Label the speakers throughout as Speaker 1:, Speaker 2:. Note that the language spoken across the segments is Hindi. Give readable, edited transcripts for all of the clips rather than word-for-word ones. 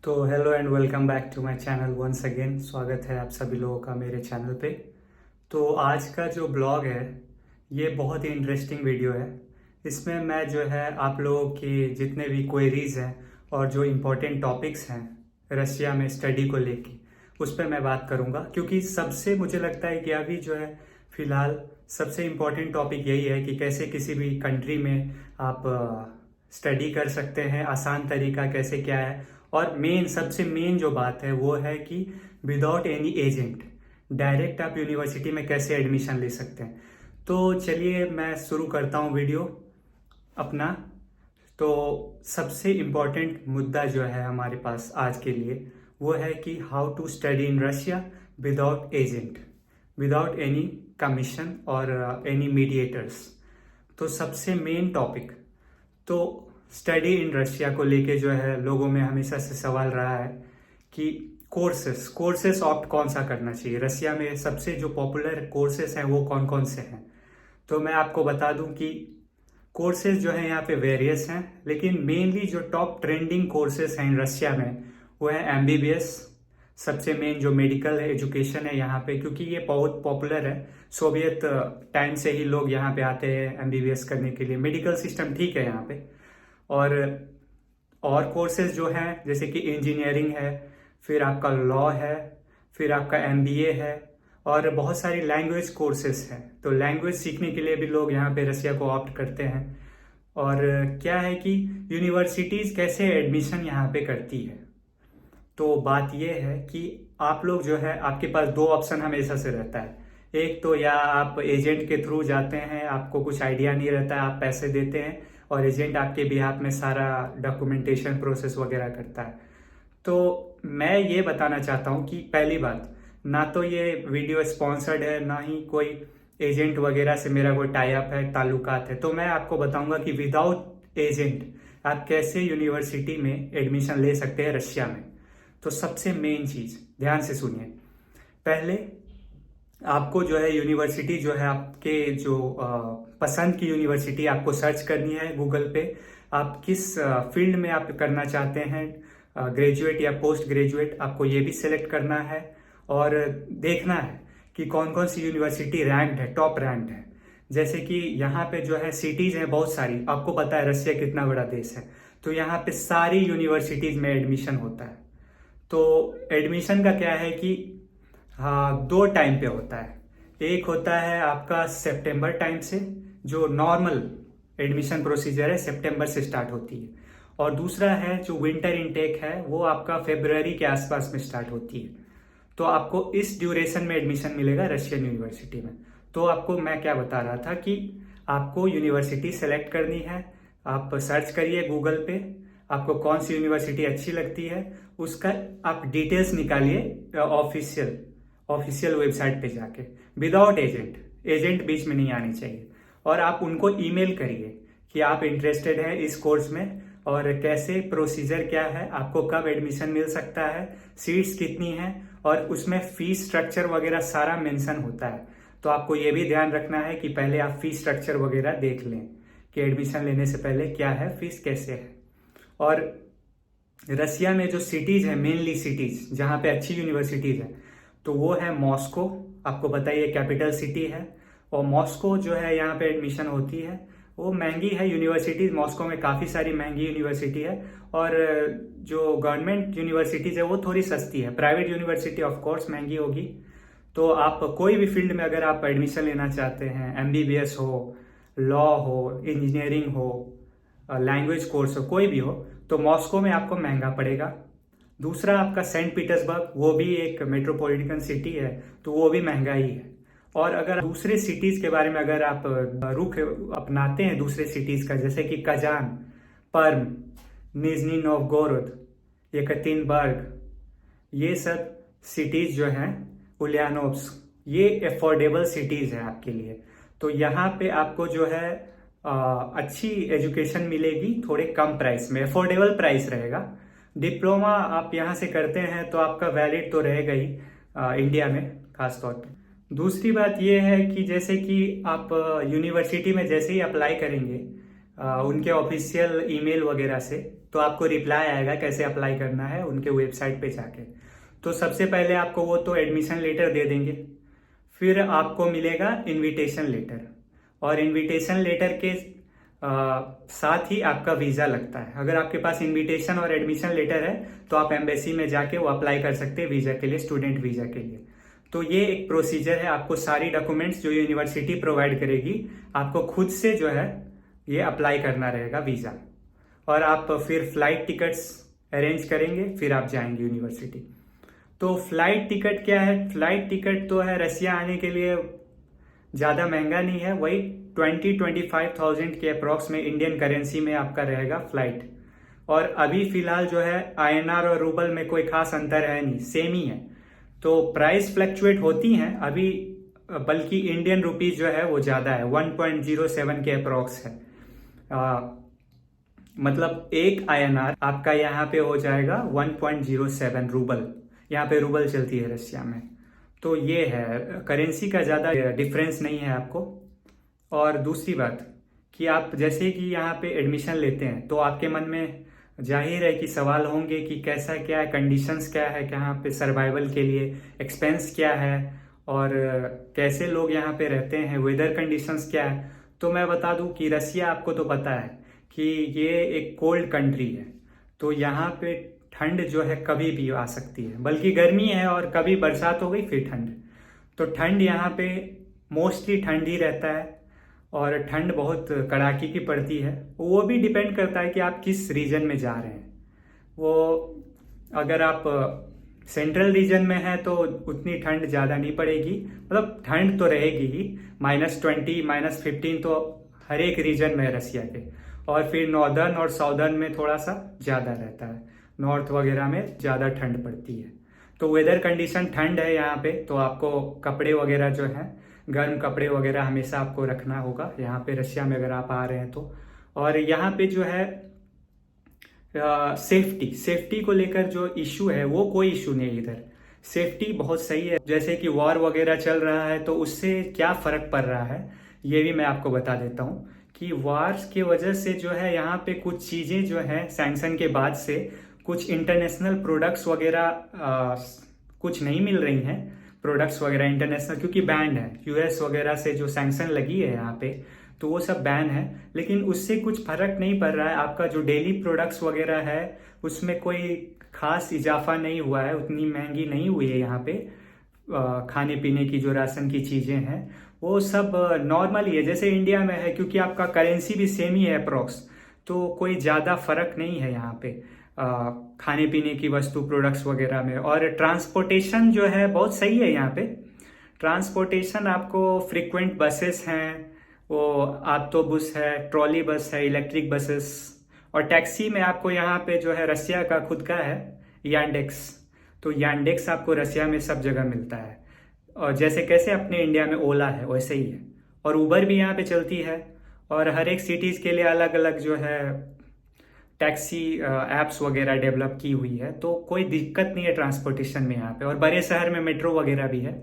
Speaker 1: तो hello and welcome back to my channel once again. स्वागत है आप सभी लोगों का मेरे चैनल पे। तो आज का जो ब्लॉग है ये बहुत ही इंटरेस्टिंग वीडियो है। इसमें मैं जो है आप लोगों के जितने भी क्वेरीज हैं और जो इम्पोर्टेंट टॉपिक्स हैं रशिया में स्टडी को लेके उस पर मैं बात करूँगा, क्योंकि सबसे मुझे लगता है कि अभी जो है फिलहाल सबसे इम्पोर्टेंट टॉपिक यही है कि कैसे किसी भी कंट्री में आप स्टडी कर सकते हैं, आसान तरीका कैसे क्या है। और सबसे मेन जो बात है वो है कि विदाउट एनी एजेंट डायरेक्ट आप यूनिवर्सिटी में कैसे एडमिशन ले सकते हैं। तो चलिए मैं शुरू करता हूँ वीडियो अपना। तो सबसे इम्पोर्टेंट मुद्दा जो है हमारे पास आज के लिए वो है कि how to study in Russia without agent, without any commission और एनी मीडिएटर्स। तो सबसे मेन टॉपिक तो स्टडी इन रशिया को लेके जो है लोगों में हमेशा से सवाल रहा है कि कोर्सेस ऑप्ट कौन सा करना चाहिए। रशिया में सबसे जो पॉपुलर कोर्सेस हैं वो कौन कौन से हैं। तो मैं आपको बता दूं कि कोर्सेज जो है यहाँ पे वेरियस हैं, लेकिन मेनली जो टॉप ट्रेंडिंग कोर्सेज हैं रशिया में वो है एमबीबीएस। सबसे मेन जो मेडिकल एजुकेशन है यहाँ पे, क्योंकि ये बहुत पॉपुलर है। सोवियत टाइम से ही लोग यहाँ पे आते हैं एमबीबीएस करने के लिए। मेडिकल सिस्टम ठीक है यहाँ पे। और कोर्सेज जो हैं जैसे कि इंजीनियरिंग है, फिर आपका लॉ है, फिर आपका एमबीए है और बहुत सारी लैंग्वेज कोर्सेज हैं। तो लैंग्वेज सीखने के लिए भी लोग यहाँ पे रशिया को ऑप्ट करते हैं। और क्या है कि यूनिवर्सिटीज़ कैसे एडमिशन यहाँ पे करती है। तो बात यह है कि आप लोग जो है आपके पास दो ऑप्शन हमेशा से रहता है। एक तो या आप एजेंट के थ्रू जाते हैं, आपको कुछ आइडिया नहीं रहता है, आप पैसे देते हैं और एजेंट आपके बिहाफ में सारा डॉक्यूमेंटेशन प्रोसेस वगैरह करता है। तो मैं ये बताना चाहता हूँ कि पहली बात, ना तो ये वीडियो स्पॉन्सर्ड है, ना ही कोई एजेंट वगैरह से मेरा कोई टाई अप है, ताल्लुकात है। तो मैं आपको बताऊंगा कि विदाउट एजेंट आप कैसे यूनिवर्सिटी में एडमिशन ले सकते हैं रशिया में। तो सबसे मेन चीज ध्यान से सुनिए। पहले आपको जो है यूनिवर्सिटी जो है आपके जो पसंद की यूनिवर्सिटी आपको सर्च करनी है गूगल पे। आप किस फील्ड में आप करना चाहते हैं, ग्रेजुएट या पोस्ट ग्रेजुएट, आपको ये भी सिलेक्ट करना है और देखना है कि कौन कौन सी यूनिवर्सिटी रैंक्ड है, टॉप रैंक्ड है। जैसे कि यहाँ पे जो है सिटीज हैं बहुत सारी। आपको पता है रशिया कितना बड़ा देश है, तो यहाँ पे सारी यूनिवर्सिटीज में एडमिशन होता है। तो एडमिशन का क्या है कि हाँ, दो टाइम पे होता है। एक होता है आपका सितंबर टाइम से, जो नॉर्मल एडमिशन प्रोसीजर है सितंबर से स्टार्ट होती है। और दूसरा है जो विंटर इनटेक है वो आपका फरवरी के आसपास में स्टार्ट होती है। तो आपको इस ड्यूरेशन में एडमिशन मिलेगा रशियन यूनिवर्सिटी में। तो आपको मैं क्या बता रहा था कि आपको यूनिवर्सिटी सेलेक्ट करनी है। आप सर्च करिए गूगल पे, आपको कौन सी यूनिवर्सिटी अच्छी लगती है उसका आप डिटेल्स निकालिए ऑफिशियल वेबसाइट पे जाके, विदाउट एजेंट बीच में नहीं आनी चाहिए। और आप उनको ईमेल करिए कि आप इंटरेस्टेड हैं इस कोर्स में और कैसे प्रोसीजर क्या है, आपको कब एडमिशन मिल सकता है, सीट्स कितनी हैं और उसमें फीस स्ट्रक्चर वगैरह सारा मेंशन होता है। तो आपको ये भी ध्यान रखना है कि पहले आप फीस स्ट्रक्चर वगैरह देख लें कि एडमिशन लेने से पहले क्या है, फीस कैसे है। और रशिया में जो सिटीज है, मेनली सिटीज जहाँ पे अच्छी यूनिवर्सिटीज है, तो वो है मॉस्को। आपको पता ही है कैपिटल सिटी है। और मॉस्को जो है यहाँ पे एडमिशन होती है वो महंगी है यूनिवर्सिटीज। मॉस्को में काफ़ी सारी महंगी यूनिवर्सिटी है और जो गवर्नमेंट यूनिवर्सिटीज है वो थोड़ी सस्ती है। प्राइवेट यूनिवर्सिटी ऑफ कोर्स महंगी होगी। तो आप कोई भी फील्ड में अगर आप एडमिशन लेना चाहते हैं, एमबीबीएस हो, लॉ हो, इंजीनियरिंग हो, लैंग्वेज कोर्स हो, कोई भी हो, तो मॉस्को में आपको महंगा पड़ेगा। दूसरा आपका सेंट पीटर्सबर्ग, वो भी एक मेट्रोपॉलिटन सिटी है, तो वो भी महंगा ही है। और अगर दूसरे सिटीज के बारे में अगर आप रुख अपनाते हैं दूसरे सिटीज का, जैसे कि कजान, पर्म, निजनी नोवगोरोड, येकतिनबर्ग, ये सब सिटीज जो हैं, उलियानोव्स्क, ये अफोर्डेबल सिटीज हैं आपके लिए। तो यहाँ पे आपको जो है अच्छी एजुकेशन मिलेगी थोड़े कम प्राइस में, अफोर्डेबल प्राइस रहेगा। डिप्लोमा आप यहाँ से करते हैं तो आपका वैलिड तो रहेगा ही इंडिया में खास तौर पे। दूसरी बात यह है कि जैसे कि आप यूनिवर्सिटी में जैसे ही अप्लाई करेंगे उनके ऑफिशियल ईमेल वगैरह से, तो आपको रिप्लाई आएगा कैसे अप्लाई करना है उनके वेबसाइट पे जाके। तो सबसे पहले आपको वो तो एडमिशन लेटर दे देंगे, फिर आपको मिलेगा इनविटेशन लेटर, और इनविटेशन लेटर के साथ ही आपका वीज़ा लगता है। अगर आपके पास इनविटेशन और एडमिशन लेटर है तो आप एम्बेसी में जाके वो अप्लाई कर सकते हैं वीज़ा के लिए, स्टूडेंट वीज़ा के लिए। तो ये एक प्रोसीजर है, आपको सारी डॉक्यूमेंट्स जो यूनिवर्सिटी प्रोवाइड करेगी आपको खुद से जो है ये अप्लाई करना रहेगा वीज़ा, और आप फिर फ्लाइट टिकट्स अरेंज करेंगे, फिर आप जाएंगे यूनिवर्सिटी। तो फ्लाइट टिकट क्या है? फ्लाइट टिकट तो है रसिया आने के लिए ज़्यादा महंगा नहीं है, वही 20-25,000 के अप्रॉक्स में इंडियन करेंसी में आपका रहेगा फ्लाइट। और अभी फिलहाल जो है INR और रूबल में कोई खास अंतर है नहीं, सेम ही है। तो प्राइस फ्लक्चुएट होती हैं अभी, बल्कि इंडियन रुपीज जो है वो ज़्यादा है, 1.07 के अप्रॉक्स है। मतलब एक INR आपका यहाँ पे हो जाएगा 1.07 रूबल, यहाँ पे रूबल चलती है रशिया में। तो ये है, करेंसी का ज़्यादा डिफरेंस नहीं है आपको। और दूसरी बात कि आप जैसे कि यहाँ पे एडमिशन लेते हैं तो आपके मन में जाहिर है कि सवाल होंगे कि कैसा क्या है, कंडीशंस क्या है यहाँ पे सर्वाइवल के लिए, एक्सपेंस क्या है, और कैसे लोग यहाँ पे रहते हैं, वेदर कंडीशंस क्या है। तो मैं बता दूं कि रसिया, आपको तो पता है कि ये एक कोल्ड कंट्री है, तो यहाँ पे ठंड जो है कभी भी आ सकती है, बल्कि गर्मी है और कभी बरसात हो गई फिर ठंड। तो ठंड यहाँ पे मोस्टली ठंड ही रहता है, और ठंड बहुत कड़ाके की पड़ती है। वो भी डिपेंड करता है कि आप किस रीजन में जा रहे हैं। वो अगर आप सेंट्रल रीजन में है तो उतनी ठंड ज़्यादा नहीं पड़ेगी, मतलब ठंड तो रहेगी ही, -20 -15 तो हर एक रीजन में है रसिया के। और फिर नॉर्दर्न और साउदर्न में थोड़ा सा ज़्यादा रहता है, नॉर्थ वगैरह में ज़्यादा ठंड पड़ती है। तो वेदर कंडीशन ठंड है यहाँ पे, तो आपको कपड़े वगैरह जो हैं, गर्म कपड़े वगैरह हमेशा आपको रखना होगा यहाँ पे रशिया में अगर आप आ रहे हैं तो। और यहाँ पे जो है सेफ्टी को लेकर जो इशू है वो कोई इशू नहीं है इधर, सेफ्टी बहुत सही है। जैसे कि वॉर वगैरह चल रहा है तो उससे क्या फर्क पड़ रहा है ये भी मैं आपको बता देता हूँ कि वॉर्स की वजह से जो है यहाँ पे कुछ चीज़ें जो है सैंक्शन के बाद से कुछ इंटरनेशनल प्रोडक्ट्स वगैरह कुछ नहीं मिल रही हैं, प्रोडक्ट्स वगैरह इंटरनेशनल, क्योंकि बैन है US वगैरह से जो सैंक्शन लगी है यहाँ पे, तो वो सब बैन है। लेकिन उससे कुछ फर्क नहीं पड़ रहा है, आपका जो डेली प्रोडक्ट्स वगैरह है उसमें कोई खास इजाफा नहीं हुआ है, उतनी महंगी नहीं हुई है यहाँ पे। खाने पीने की जो राशन की चीज़ें हैं वो सब नॉर्मल ही है जैसे इंडिया में है, क्योंकि आपका करेंसी भी सेम ही है अप्रॉक्स, तो कोई ज़्यादा फर्क नहीं है यहाँ पे खाने पीने की वस्तु प्रोडक्ट्स वगैरह में। और ट्रांसपोर्टेशन जो है बहुत सही है यहाँ पे, ट्रांसपोर्टेशन आपको फ्रीक्वेंट बसेस हैं, वो ऑटोबस है, ट्रॉली बस है, इलेक्ट्रिक बसेस, और टैक्सी में आपको यहाँ पे जो है रसिया का खुद का है यांडेक्स, तो यांडेक्स आपको रसिया में सब जगह मिलता है। और जैसे कैसे अपने इंडिया में ओला है वैसे ही है, और उबर भी यहाँ पे चलती है। और हर एक सिटीज़ के लिए अलग अलग जो है टैक्सी एप्स वगैरह डेवलप की हुई है, तो कोई दिक्कत नहीं है ट्रांसपोर्टेशन में यहाँ पे। और बड़े शहर में मेट्रो वगैरह भी है,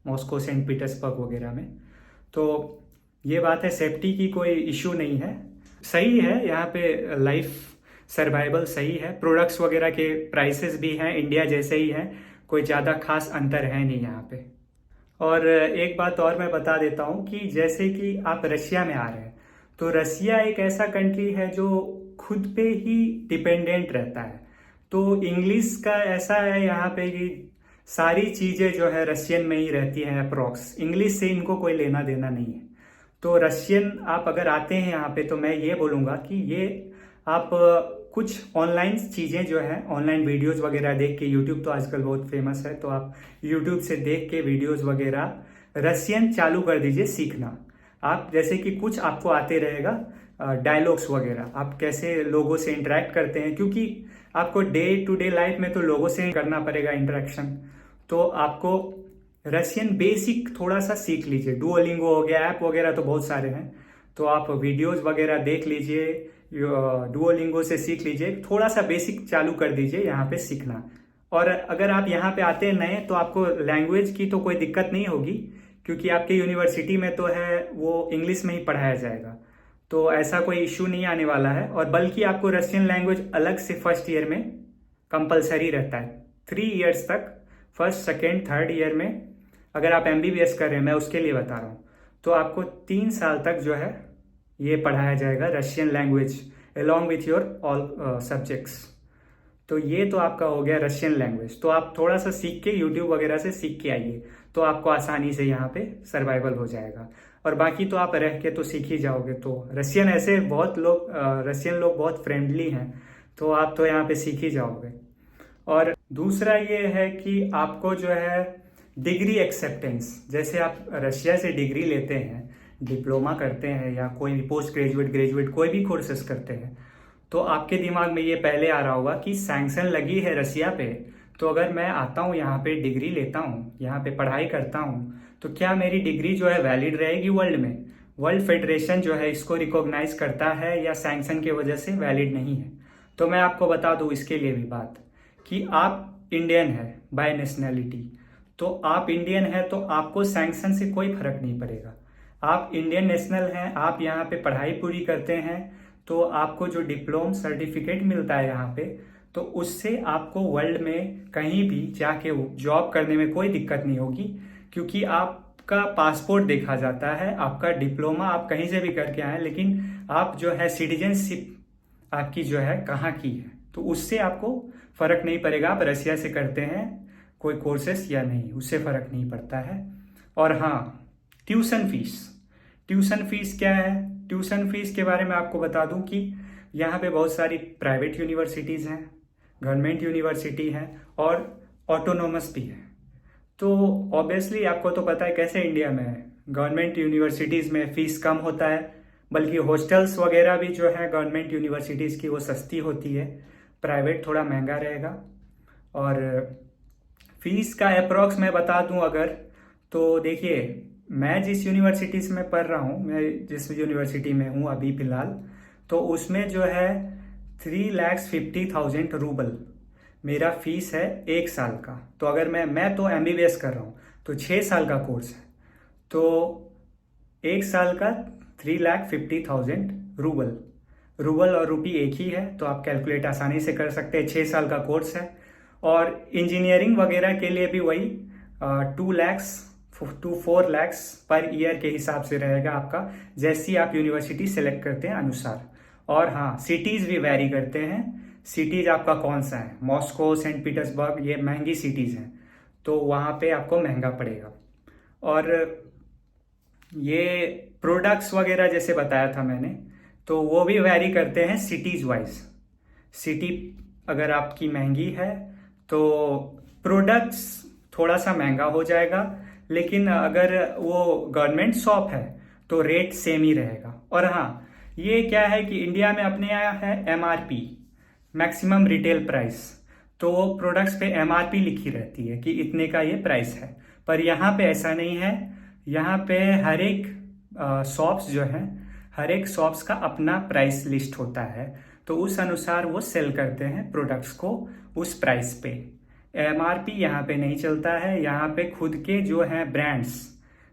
Speaker 1: मॉस्को, सेंट पीटर्सबर्ग वगैरह में। तो ये बात है, सेफ्टी की कोई इशू नहीं है, सही है यहाँ पे लाइफ सर्वाइवल सही है। प्रोडक्ट्स वगैरह के प्राइसेस भी हैं इंडिया जैसे ही हैं, कोई ज़्यादा खास अंतर है नहीं यहाँ पे। और एक बात और मैं बता देता हूँ कि जैसे कि आप रशिया में आ रहे हैं, तो रसिया एक ऐसा कंट्री है जो खुद पे ही डिपेंडेंट रहता है। तो इंग्लिश का ऐसा है यहाँ पे कि सारी चीज़ें जो है रशियन में ही रहती हैं अप्रॉक्स, इंग्लिश से इनको कोई लेना देना नहीं है। तो रशियन आप अगर आते हैं यहाँ पे तो मैं ये बोलूँगा कि ये आप कुछ ऑनलाइन चीज़ें जो है, ऑनलाइन वीडियोस वगैरह देख के, यूट्यूब तो आजकल बहुत फेमस है, तो आप यूट्यूब से देख के वीडियोस वगैरह रशियन चालू कर दीजिए सीखना। आप जैसे कि कुछ आपको आते रहेगा डायलॉग्स वगैरह, आप कैसे लोगों से इंटरेक्ट करते हैं, क्योंकि आपको डे टू डे लाइफ में तो लोगों से करना पड़ेगा इंटरेक्शन। तो आपको रशियन बेसिक थोड़ा सा सीख लीजिए, डुओलिंगो हो गया, ऐप वगैरह तो बहुत सारे हैं, तो आप वीडियोस वगैरह देख लीजिए, डुओलिंगो से सीख लीजिए, थोड़ा सा बेसिक चालू कर दीजिए यहाँ पे सीखना। और अगर आप यहाँ पे आते हैं नए, तो आपको लैंग्वेज की तो कोई दिक्कत नहीं होगी, क्योंकि आपके यूनिवर्सिटी में तो है वो इंग्लिश में ही पढ़ाया जाएगा। तो ऐसा कोई इशू नहीं आने वाला है। और बल्कि आपको रशियन लैंग्वेज अलग से फर्स्ट ईयर में कंपलसरी रहता है 3 इयर्स तक। फर्स्ट सेकेंड थर्ड ईयर में अगर आप MBBS कर रहे हैं, मैं उसके लिए बता रहा हूँ, तो आपको 3 साल तक जो है ये पढ़ाया जाएगा Russian language along with your all subjects. तो ये तो आपका हो गया रशियन लैंग्वेज। तो आप थोड़ा सा सीख के यूट्यूब वगैरह से सीख के आइए, तो आपको आसानी से यहाँ पे सर्वाइवल हो जाएगा। और बाकी तो आप रह के तो सीख ही जाओगे। तो रशियन ऐसे बहुत लोग रशियन लोग बहुत फ्रेंडली हैं, तो आप तो यहाँ पे सीख ही जाओगे। और दूसरा ये है कि आपको जो है डिग्री एक्सेप्टेंस, जैसे आप रशिया से डिग्री लेते हैं, डिप्लोमा करते हैं या कोई भी पोस्ट ग्रेजुएट ग्रेजुएट कोई भी कोर्सेस करते हैं, तो आपके दिमाग में ये पहले आ रहा होगा कि सैंक्शन लगी है रशिया पे, तो अगर मैं आता हूँ यहाँ पे डिग्री लेता हूँ, यहाँ पे पढ़ाई करता हूँ, तो क्या मेरी डिग्री जो है वैलिड रहेगी वर्ल्ड में? वर्ल्ड फेडरेशन जो है इसको रिकॉग्नाइज करता है या सैंक्शन की वजह से वैलिड नहीं है? तो मैं आपको बता दूँ इसके लिए भी बात कि आप इंडियन है बाय नेशनैलिटी, तो आप इंडियन है तो आपको सैंक्शन से कोई फर्क नहीं पड़ेगा। आप इंडियन नेशनल हैं, आप यहाँ पे पढ़ाई पूरी करते हैं, तो आपको जो डिप्लोम सर्टिफिकेट मिलता है यहाँ पे, तो उससे आपको वर्ल्ड में कहीं भी जाके जॉब करने में कोई दिक्कत नहीं होगी, क्योंकि आपका पासपोर्ट देखा जाता है, आपका डिप्लोमा आप कहीं से भी करके आए, लेकिन आप जो है सिटीजनशिप आपकी जो है कहाँ की है, तो उससे आपको फर्क नहीं पड़ेगा आप रशिया से करते हैं कोई कोर्सेस या नहीं, उससे फर्क नहीं पड़ता है। और हाँ, ट्यूशन फीस क्या है? ट्यूशन फीस के बारे में आपको बता दूं कि यहाँ पे बहुत सारी प्राइवेट यूनिवर्सिटीज़ हैं, गवर्नमेंट यूनिवर्सिटी हैं और ऑटोनोमस भी है। तो ऑब्वियसली आपको तो पता है कैसे इंडिया में है, गवर्नमेंट यूनिवर्सिटीज़ में फ़ीस कम होता है, बल्कि हॉस्टल्स वगैरह भी जो है गवर्नमेंट यूनिवर्सिटीज़ की वो सस्ती होती है, प्राइवेट थोड़ा महंगा रहेगा। और फीस का अप्रॉक्स मैं बता दूं अगर, तो देखिए मैं जिस यूनिवर्सिटी से मैं पढ़ रहा हूँ, मैं जिस यूनिवर्सिटी में हूँ अभी फ़िलहाल, तो उसमें जो है 3,50,000 रूबल मेरा फीस है 1 साल का। तो अगर मैं तो MBBS कर रहा हूँ, तो 6 साल का कोर्स है, तो 1 साल का 3,50,000 रूबल और रुपी एक ही है, तो आप कैलकुलेट आसानी से कर सकते हैं। 6 साल का कोर्स है। और इंजीनियरिंग वगैरह के लिए भी वही 2 lakh to 4 lakh per year के हिसाब से रहेगा आपका, जैसी आप यूनिवर्सिटी सेलेक्ट करते हैं अनुसार। और हाँ, सिटीज़ भी वैरी करते हैं। सिटीज़ आपका कौन सा है? मॉस्को, सेंट पीटर्सबर्ग, ये महंगी सिटीज़ हैं, तो वहाँ पे आपको महंगा पड़ेगा। और ये प्रोडक्ट्स वगैरह जैसे बताया था मैंने, तो वो भी वैरी करते हैं सिटीज़ वाइज। सिटी अगर आपकी महंगी है तो प्रोडक्ट्स थोड़ा सा महंगा हो जाएगा, लेकिन अगर वो गवर्नमेंट शॉप है तो रेट सेम ही रहेगा। और हाँ, ये क्या है कि इंडिया में अपने यहाँ है MRP, मैक्सिमम रिटेल प्राइस, तो वो प्रोडक्ट्स पे MRP लिखी रहती है कि इतने का ये प्राइस है। पर यहाँ पे ऐसा नहीं है। यहाँ पे हर एक शॉप्स जो है, हर एक शॉप्स का अपना प्राइस लिस्ट होता है, तो उस अनुसार वो सेल करते हैं प्रोडक्ट्स को उस प्राइस पे। MRP यहाँ पे नहीं चलता है। यहाँ पे खुद के जो हैं ब्रांड्स,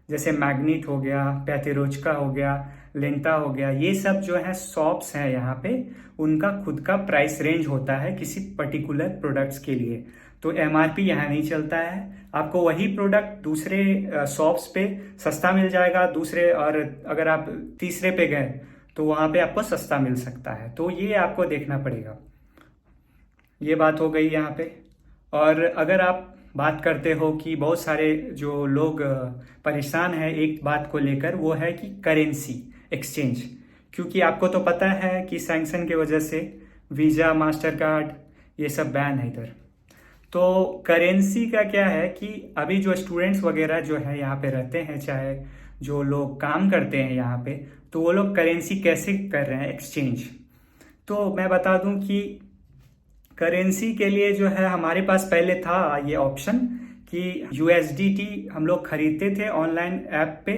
Speaker 1: जैसे मैग्नेट हो गया, पैथेरोचका हो गया, लेंटा हो गया, ये सब जो है शॉप्स हैं यहाँ पे, उनका खुद का प्राइस रेंज होता है किसी पर्टिकुलर प्रोडक्ट्स के लिए। तो MRP यहाँ नहीं चलता है। आपको वही प्रोडक्ट दूसरे शॉप्स पे सस्ता मिल जाएगा, दूसरे, और अगर आप तीसरे पे गए तो वहाँ पे आपको सस्ता मिल सकता है। तो ये आपको देखना पड़ेगा। ये बात हो गई यहाँ पे। और अगर आप बात करते हो कि बहुत सारे जो लोग परेशान हैं एक बात को लेकर, वो है कि करेंसी एक्सचेंज, क्योंकि आपको तो पता है कि सैंक्शन की वजह से वीज़ा, मास्टर कार्ड, ये सब बैन है इधर। तो करेंसी का क्या है कि अभी जो स्टूडेंट्स वगैरह जो है यहाँ पे रहते हैं, चाहे जो लोग काम करते हैं यहाँ पे, तो वो लोग करेंसी कैसे कर रहे हैं एक्सचेंज। तो मैं बता दूं कि करेंसी के लिए जो है हमारे पास पहले था ये ऑप्शन कि USDT हम लोग खरीदते थे ऑनलाइन ऐप पे,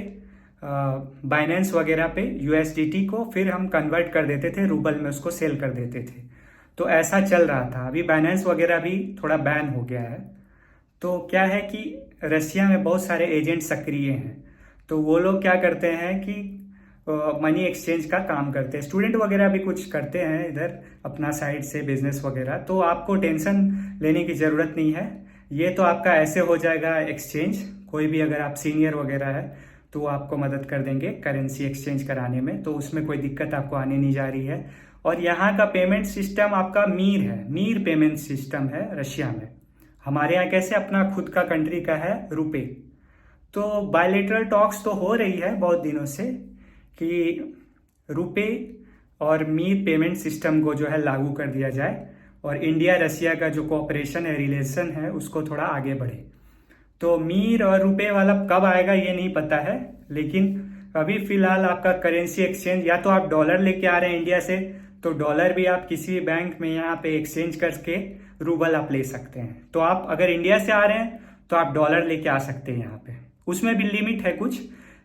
Speaker 1: बाइनेंस वगैरह पे USDT को, फिर हम कन्वर्ट कर देते थे रूबल में, उसको सेल कर देते थे। तो ऐसा चल रहा था। अभी बाइनेंस वगैरह भी थोड़ा बैन हो गया है। तो क्या है कि रशिया में बहुत सारे एजेंट सक्रिय हैं, तो वो लोग क्या करते हैं कि मनी एक्सचेंज का काम करते हैं। स्टूडेंट वगैरह भी कुछ करते हैं इधर अपना साइड से बिजनेस वगैरह, तो आपको टेंशन लेने की ज़रूरत नहीं है। ये तो आपका ऐसे हो जाएगा एक्सचेंज। कोई भी अगर आप सीनियर वगैरह है तो वो आपको मदद कर देंगे करेंसी एक्सचेंज कराने में, तो उसमें कोई दिक्कत आपको आने नहीं जा रही है। और यहाँ का पेमेंट सिस्टम आपका मीर है, मीर पेमेंट सिस्टम है रशिया में। हमारे यहाँ कैसे अपना खुद का कंट्री का है रुपए। तो बायलेटरल टॉक्स तो हो रही है बहुत दिनों से कि रुपए और मीर पेमेंट सिस्टम को जो है लागू कर दिया जाए और इंडिया रशिया का जो कोऑपरेशन है, रिलेशन है, उसको थोड़ा आगे बढ़े। तो मीर और रुपए वाला कब आएगा ये नहीं पता है, लेकिन अभी फिलहाल आपका करेंसी एक्सचेंज, या तो आप डॉलर लेके आ रहे हैं इंडिया से तो डॉलर भी आप किसी बैंक में यहाँ पे एक्सचेंज करके रूबल आप ले सकते हैं। तो आप अगर इंडिया से आ रहे हैं तो आप डॉलर लेके आ सकते हैं यहाँ पे। उसमें भी लिमिट है कुछ,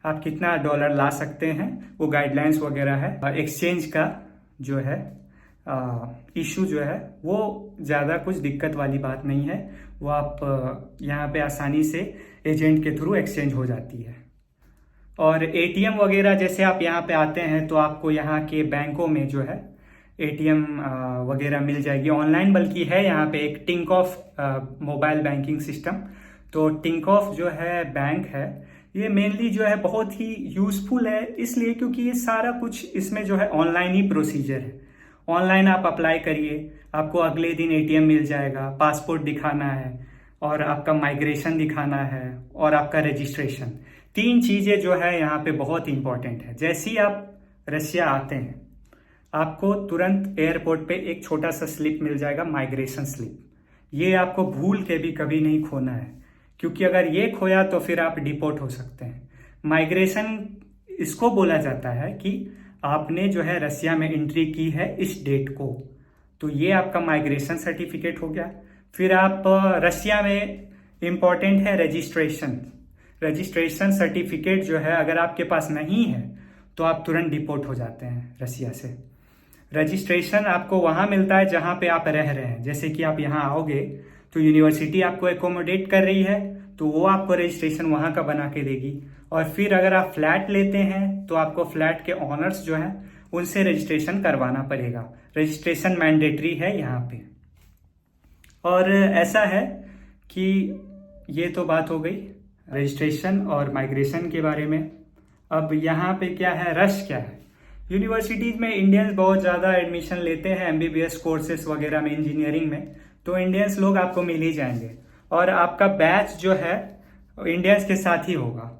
Speaker 1: आप कितना डॉलर ला सकते हैं, वो गाइडलाइंस वगैरह है। एक्सचेंज का जो है इशू जो है वो ज़्यादा कुछ दिक्कत वाली बात नहीं है, वो आप यहाँ पे आसानी से एजेंट के थ्रू एक्सचेंज हो जाती है। और एटीएम वगैरह जैसे आप यहाँ पे आते हैं तो आपको यहाँ के बैंकों में जो है एटीएम वगैरह मिल जाएगी ऑनलाइन, बल्कि है यहाँ पे एक टिंकॉफ मोबाइल बैंकिंग सिस्टम। तो टिंकॉफ जो है बैंक है, ये मेनली जो है बहुत ही यूजफुल है इसलिए क्योंकि ये सारा कुछ इसमें जो है ऑनलाइन ही प्रोसीजर है। ऑनलाइन आप अप्लाई करिए, आपको अगले दिन एटीएम मिल जाएगा, पासपोर्ट दिखाना है और आपका माइग्रेशन दिखाना है और आपका रजिस्ट्रेशन। 3 चीज़ें जो है यहाँ पे बहुत इंपॉर्टेंट है। जैसे ही आप रशिया आते हैं आपको तुरंत एयरपोर्ट पे एक छोटा सा स्लिप मिल जाएगा, माइग्रेशन स्लिप। ये आपको भूल के भी कभी नहीं खोना है, क्योंकि अगर ये खोया तो फिर आप डिपोर्ट हो सकते हैं। माइग्रेशन इसको बोला जाता है कि आपने जो है रशिया में एंट्री की है इस डेट को, तो ये आपका माइग्रेशन सर्टिफिकेट हो गया। फिर आप रशिया में इम्पॉर्टेंट है रजिस्ट्रेशन। रजिस्ट्रेशन सर्टिफिकेट जो है अगर आपके पास नहीं है तो आप तुरंत डिपोर्ट हो जाते हैं रशिया से। रजिस्ट्रेशन आपको वहाँ मिलता है जहाँ पे आप रह रहे हैं। जैसे कि आप यहाँ आओगे तो यूनिवर्सिटी आपको एकोमोडेट कर रही है तो वो आपको रजिस्ट्रेशन वहाँ का बना के देगी। और फिर अगर आप फ्लैट लेते हैं तो आपको फ्लैट के ऑनर्स जो हैं उनसे रजिस्ट्रेशन करवाना पड़ेगा। रजिस्ट्रेशन मैंडेटरी है यहाँ पे। और ऐसा है कि ये तो बात हो गई रजिस्ट्रेशन और माइग्रेशन के बारे में। अब यहाँ पे क्या है, रश क्या है। यूनिवर्सिटीज में इंडियंस बहुत ज़्यादा एडमिशन लेते हैं एमबीबीएस कोर्सेज वगैरह में, इंजीनियरिंग में, तो इंडियंस लोग आपको मिल ही जाएंगे। और आपका बैच जो है इंडियंस के साथ ही होगा,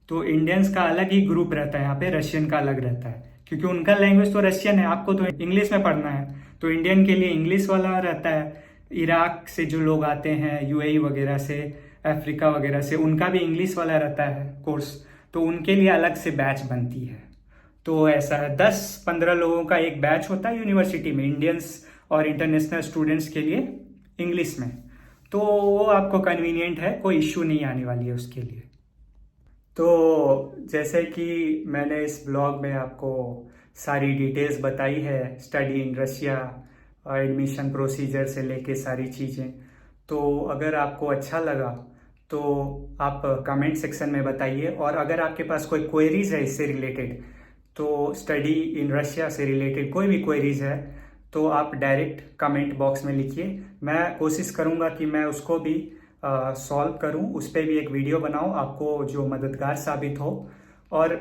Speaker 1: तो इंडियंस का अलग ही ग्रुप रहता है यहाँ पे, रशियन का अलग रहता है, क्योंकि उनका लैंग्वेज तो रशियन है, आपको तो इंग्लिश में पढ़ना है, तो इंडियन के लिए इंग्लिश वाला रहता है। इराक से जो लोग आते हैं, यूएई वगैरह से, अफ्रीका वगैरह से, उनका भी इंग्लिश वाला रहता है कोर्स, तो उनके लिए अलग से बैच बनती है। तो ऐसा 10-15 लोगों का एक बैच होता है यूनिवर्सिटी में, इंडियंस और इंटरनेशनल स्टूडेंट्स के लिए इंग्लिश में। तो वो आपको कन्वीनियंट है, कोई इश्यू नहीं आने वाली है उसके लिए। तो जैसे कि मैंने इस ब्लॉग में आपको सारी डिटेल्स बताई है, study in Russia, admission procedure से लेके सारी चीज़ें, तो अगर आपको अच्छा लगा तो आप कमेंट सेक्शन में बताइए। और अगर आपके पास कोई क्वेरीज है इससे रिलेटेड, तो स्टडी इन रशिया से रिलेटेड कोई भी क्वेरीज है तो आप डायरेक्ट कमेंट बॉक्स में लिखिए। मैं कोशिश करूंगा कि मैं उसको भी सॉल्व करूं, उस पर भी एक वीडियो बनाऊं आपको जो मददगार साबित हो। और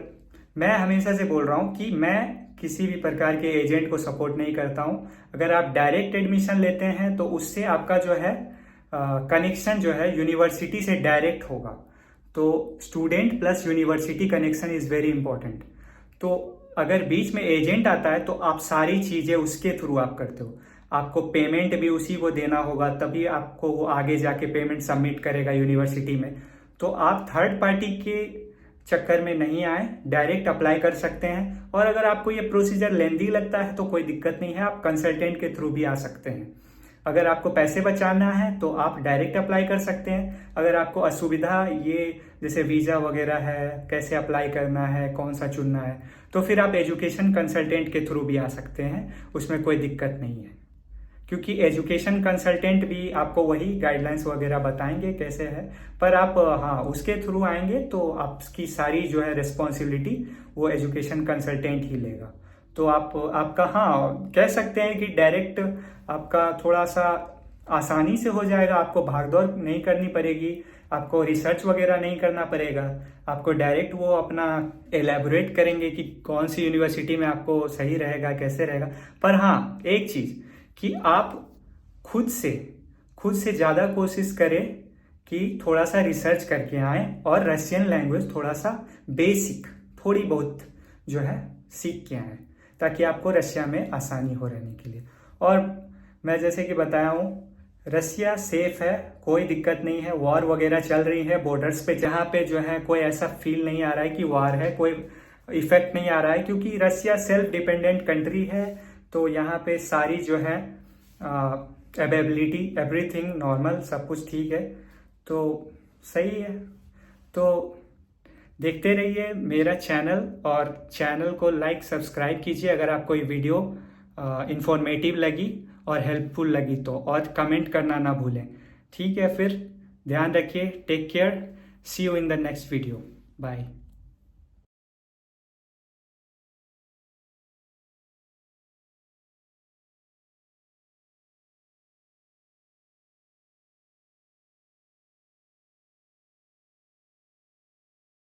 Speaker 1: मैं हमेशा से बोल रहा हूं कि मैं किसी भी प्रकार के एजेंट को सपोर्ट नहीं करता हूं। अगर आप डायरेक्ट एडमिशन लेते हैं तो उससे आपका जो है कनेक्शन जो है यूनिवर्सिटी से डायरेक्ट होगा। तो student plus university connection is very important. तो अगर बीच में एजेंट आता है तो आप सारी चीजें उसके थ्रू आप करते हो, आपको पेमेंट भी उसी को देना होगा, तभी आपको वो आगे जाके पेमेंट सबमिट करेगा यूनिवर्सिटी में। तो आप थर्ड पार्टी के चक्कर में नहीं आए, डायरेक्ट अप्लाई कर सकते हैं। और अगर आपको ये प्रोसीजर लेंदी लगता है तो कोई दिक्कत नहीं है, आप कंसल्टेंट के थ्रू भी आ सकते हैं। अगर आपको पैसे बचाना है तो आप डायरेक्ट अप्लाई कर सकते हैं। अगर आपको असुविधा ये जैसे वीज़ा वगैरह है, कैसे अप्लाई करना है, कौन सा चुनना है, तो फिर आप एजुकेशन कंसल्टेंट के थ्रू भी आ सकते हैं, उसमें कोई दिक्कत नहीं है। क्योंकि एजुकेशन कंसल्टेंट भी आपको वही गाइडलाइंस वगैरह बताएंगे कैसे है, पर आप हाँ उसके थ्रू आएंगे तो आपकी सारी जो है रिस्पॉन्सिबिलिटी वो एजुकेशन कंसल्टेंट ही लेगा। तो आपका हाँ कह सकते हैं कि डायरेक्ट आपका थोड़ा सा आसानी से हो जाएगा, आपको भागदौड़ नहीं करनी पड़ेगी, आपको रिसर्च वगैरह नहीं करना पड़ेगा, आपको डायरेक्ट वो अपना एलैबोरेट करेंगे कि कौन सी यूनिवर्सिटी में आपको सही रहेगा कैसे रहेगा। पर हाँ एक चीज़ कि आप खुद से ज़्यादा कोशिश करें कि थोड़ा सा रिसर्च करके आए और रशियन लैंग्वेज थोड़ा सा बेसिक थोड़ी बहुत जो है सीख के आए, ताकि आपको रशिया में आसानी हो रहने के लिए। और मैं जैसे कि बताया हूँ रसिया सेफ है, कोई दिक्कत नहीं है, वॉर वगैरह चल रही है बॉर्डर्स पे, जहाँ पे जो है कोई ऐसा फील नहीं आ रहा है कि वॉर है, कोई इफेक्ट नहीं आ रहा है, क्योंकि रसिया सेल्फ डिपेंडेंट कंट्री है। तो यहाँ पे सारी जो है अवेलेबिलिटी एवरीथिंग नॉर्मल, सब कुछ ठीक है, तो सही है। तो देखते रहिए मेरा चैनल, और चैनल को लाइक सब्सक्राइब कीजिए अगर आपको ये वीडियो इंफॉर्मेटिव लगी और हेल्पफुल लगी तो, और कमेंट करना ना भूलें। ठीक है, फिर ध्यान रखिए, take care, see you in the next video, bye.